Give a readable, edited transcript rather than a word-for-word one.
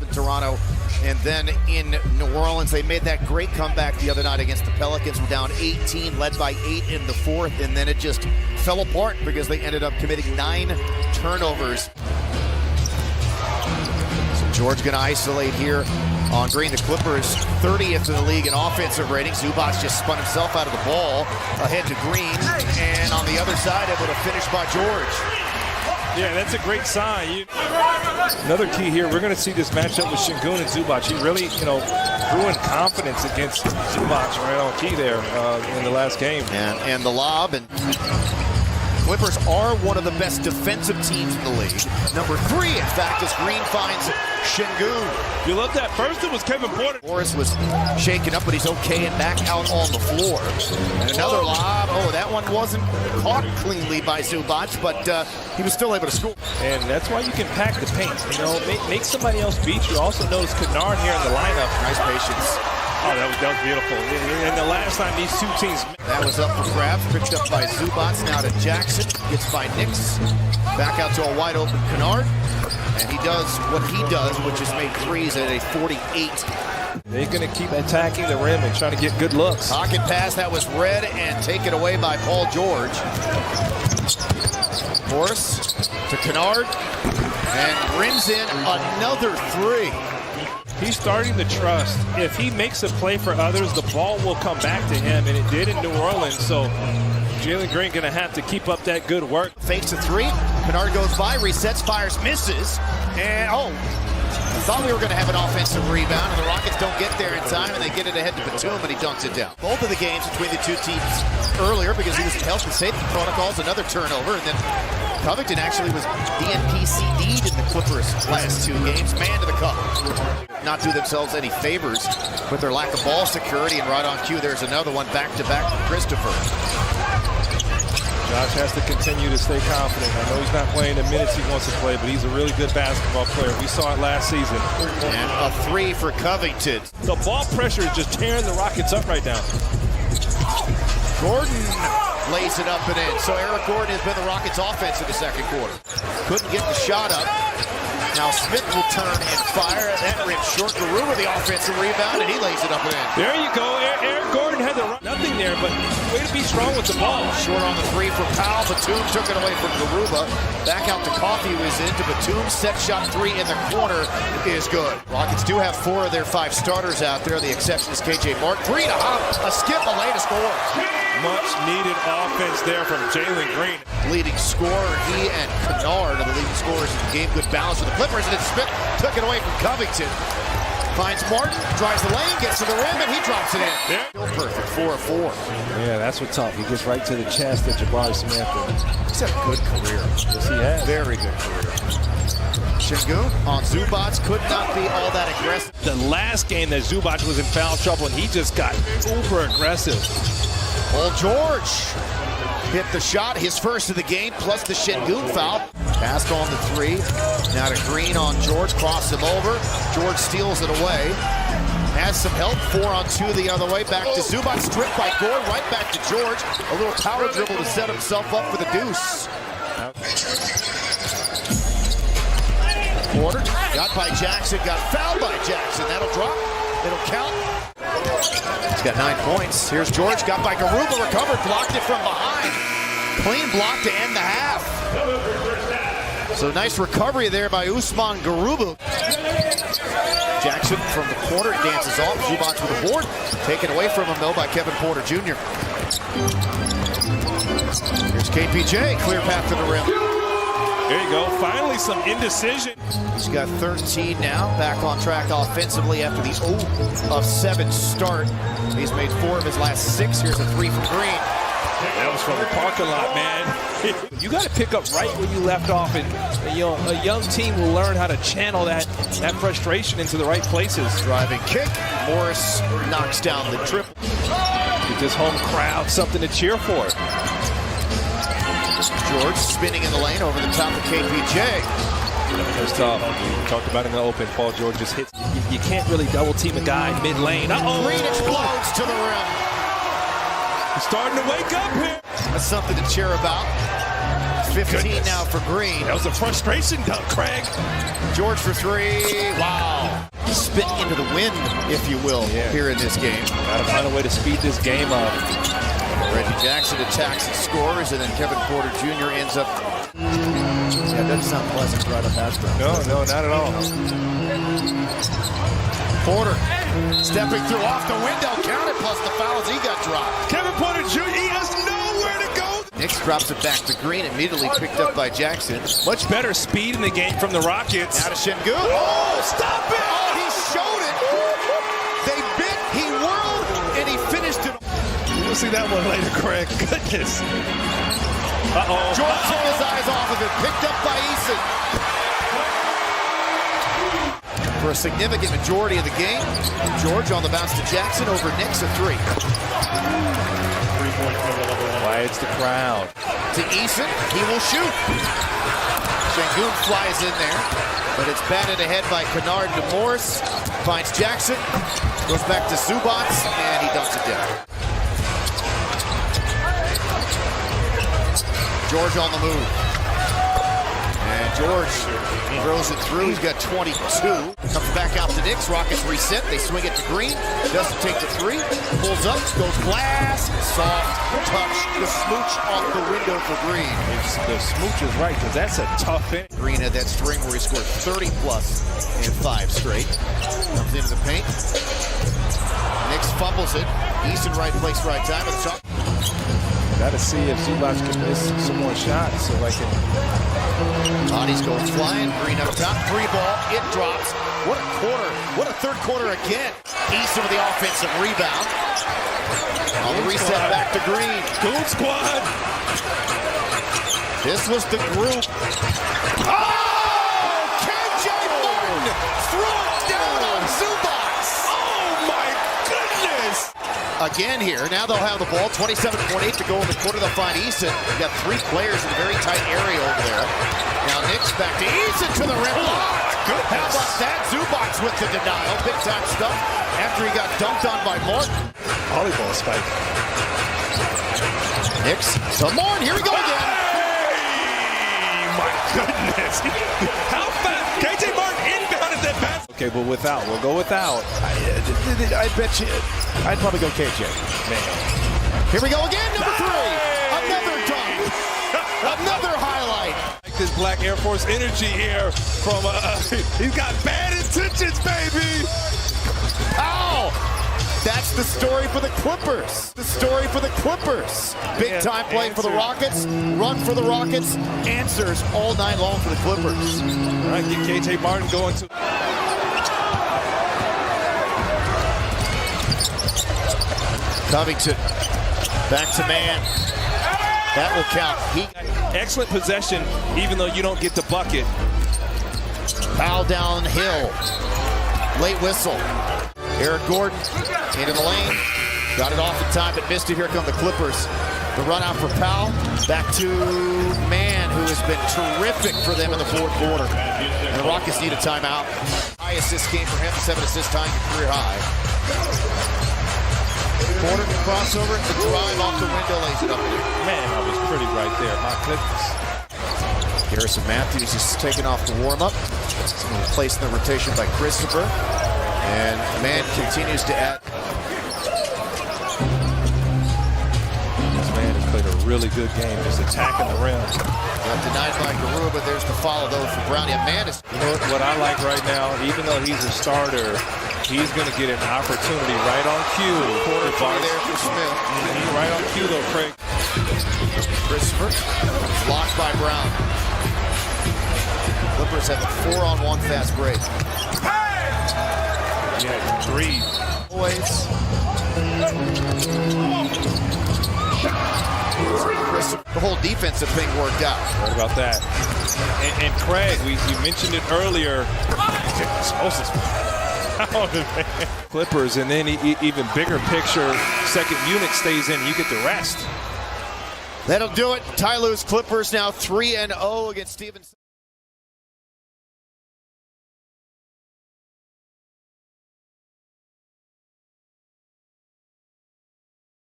in Toronto. And then in New Orleans, they made that great comeback the other night against the Pelicans. Were down 18, led by 8 in the fourth, and then it just fell apart because they ended up committing 9 turnovers. So George going to isolate here on Green. The Clippers 30th in the league in offensive rating. Zubac just spun himself out of the ball ahead to Green, and on the other side, able to finish by George. Yeah, that's a great sign. Another key here, we're going to see this matchup with Şengün and Zubac. He really, grew in confidence against Zubac right on key there in the last game. And the lob, and Clippers are one of the best defensive teams in the league. Number 3, in fact, as Green finds Şengün. You love that. First it was Kevin Porter. Morris was shaken up, but he's okay and back out on the floor. And another lob. Oh, that one wasn't caught cleanly by Zubac, but he was still able to score. And that's why you can pack the paint. Make somebody else beat you. Also notice Kennard here in the lineup. Nice patience. Oh, that was beautiful. And the last time these two teams... That was up for grabs, picked up by Zubac, now to Jackson, gets by Nix, back out to a wide open Kennard, and he does what he does, which is make threes at a 48. They're going to keep attacking the rim and trying to get good looks. Pocket pass, that was read and taken away by Paul George. Morris to Kennard, and rims in another 3. He's starting to trust. If he makes a play for others, the ball will come back to him, and it did in New Orleans. So Jalen Green going to have to keep up that good work. Fakes a 3. Kennard goes by, resets, fires, misses. And, thought we were going to have an offensive rebound, and the Rockets don't get there in time, and they get it ahead to Batum, and he dunks it down. Both of the games between the two teams earlier, because he was in health and safety protocols, another turnover, and then Covington actually was DNP-CD'd in the Clippers' last 2 games. Man to the cup. Not do themselves any favors with their lack of ball security, and right on cue, there's another one back-to-back from Christopher. Josh has to continue to stay confident. I know he's not playing the minutes he wants to play, but he's a really good basketball player. We saw it last season. And a 3 for Covington. The ball pressure is just tearing the Rockets up right now. Gordon lays it up and in. So Eric Gordon has been the Rockets' offense in the second quarter. Couldn't get the shot up. Now Smith will turn and fire. That rim short. Garuba the offensive rebound, and he lays it up and in. There you go. Eric Gordon had the nothing there, but way to be strong with the ball. Short on the 3 for Powell. Batum took it away from Garuba. Back out to Coffey, was into Batum. Set shot 3 in the corner is good. Rockets do have 4 of their 5 starters out there. The exception is KJ Martin. 3 to hop. A skip, a lay to score. Much needed offense there from Jalen Green. Leading scorer, he and Kennard are the leading scorers in the game. Good balance for the Clippers, and it's Smith took it away from Covington. Finds Martin, drives the lane, gets to the rim, and he drops it in. Yeah. Still perfect, 4 of 4. Yeah, that's what's up. He gets right to the chest of Jabari Smith. He's had a good career. Yes, he has. Very good career. Şengün on Zubac could not be all that aggressive. The last game that Zubac was in foul trouble, and he just got uber aggressive. Paul George hit the shot, his first of the game, plus the Şengün foul. Passed on the 3. Now to Green on George, cross him over. George steals it away. Has some help, 4 on 2 the other way. Back to Zubac, stripped by Gordon, right back to George. A little power dribble to set himself up for the deuce. Porter got by Jackson, got fouled by Jackson. That'll drop, it'll count. He's got 9 points. Here's George, got by Garuba, recovered, blocked it from behind. Clean block to end the half. So nice recovery there by Usman Garuba. Jackson from the corner, dances off. Zubac with a board. Taken away from him, though, by Kevin Porter Jr. Here's KPJ, clear path to the rim. There you go, finally some indecision. He's got 13 now, back on track offensively after the 0 of 7 start. He's made 4 of his last 6. Here's a 3 from Green. That was from the parking lot, man. You got to pick up right where you left off, and a young team will learn how to channel that frustration into the right places. Driving kick. Morris knocks down the triple. Get this home crowd something to cheer for. George spinning in the lane over the top of KPJ. That's tough. We talked about in the open. Paul George just hits. You can't really double team a guy mid-lane. Green explodes to the rim. He's starting to wake up here. That's something to cheer about. 15 now for Green. That was a frustration dunk, Craig. George for 3. Wow. spit into the wind, if you will, here in this game. Gotta find a way to speed this game up. Reggie Jackson attacks and scores, and then Kevin Porter Jr. ends up. Yeah, that doesn't sound pleasant right on that front. No, not at all. Porter stepping through off the window, counted, plus the fouls he got dropped. Kevin Porter Jr., he has nowhere to go. Nix drops it back to Green, immediately picked up by Jackson. Much better speed in the game from the Rockets. Now to Şengün. Oh, stop it! Oh, he showed it. They bit, he whirled, and he finished it. We'll see that one later, Craig. Goodness. Uh-oh. George took his eyes off of it, picked up by Eason. For a significant majority of the game, George on the bounce to Jackson over Nix, a three. Quiets the crowd. To Eason, he will shoot. Şengün flies in there, but it's batted ahead by Kennard to Morris. Finds Jackson, goes back to Zubac, and he dumps it down. George on the move. And George throws it through. He's got 22. Comes back out to Nix. Rockets reset. They swing it to Green. Doesn't take the three. Pulls up. Goes glass. Soft touch. The smooch off the window for Green. The smooch is right, because that's a tough inning. Green had that string where he scored 30+ in 5 straight. Comes into the paint. Nix fumbles it. Eason right place, right time. It's up. Got to see if Zubac can miss some more shots so I can. Bodies go flying. Green up top. Free ball. It drops. What a quarter. What a third quarter again. Eason with the offensive rebound. On the reset back to Green. Goon squad. This was the group. Oh! KJ Martin threw it down on Zubac. Oh my goodness. Again here. Now they'll have the ball. 27.8 to go in the quarter. They'll find Eason. We've got 3 players in a very tight area over there. Now Nix back to Eason to the rim. How about that? Zubac with the denial. Big time stuff after he got dunked on by Martin. Volleyball spike. Nix to Martin. Here we go again. Hey, my goodness. How fast? KJ Martin inbounded that pass. Okay, but without. We'll go without. I bet you. I'd probably go KJ. Man. Here we go again. Number 3. Another dunk. Another highlight. Like this Black Air Force energy here from, he's got bad intentions, baby. Ow! That's the story for the Clippers. The story for the Clippers. Big time play for the Rockets. Run for the Rockets. Answers all night long for the Clippers. All right, get KJ Martin going to. Covington. Back to man. That will count. Excellent possession, even though you don't get the bucket. Foul downhill. Late whistle. Eric Gordon into the lane. Got it off in time, but missed it. Here come the Clippers. The run out for Powell. Back to Mann, who has been terrific for them in the fourth quarter. And the Rockets need a timeout. High assist game for him. 7 assist time, career high. Porter crossover, the drive off the window, lays it up there. Man, I was pretty right there. My goodness. Garrison Matthews is taking off the warm-up. Placed in the rotation by Christopher. And Mann continues to add. This man has played a really good game, just attacking the rim. Got denied by Garuba. There's the follow, though, for Brown. Yeah, Mann is. You know what I like right now? Even though he's a starter, he's going to get an opportunity right on cue. Porter there for Smith. Right on cue, though, Craig. Christopher blocked by Brown. Clippers have a 4-on-1 fast break. Yeah, 3. Boys. The whole defensive thing worked out. What about that? And Craig, you mentioned it earlier. Clippers, and then even bigger picture, second unit stays in, you get the rest. That'll do it. Ty Lue's Clippers now 3-0 against Stevenson.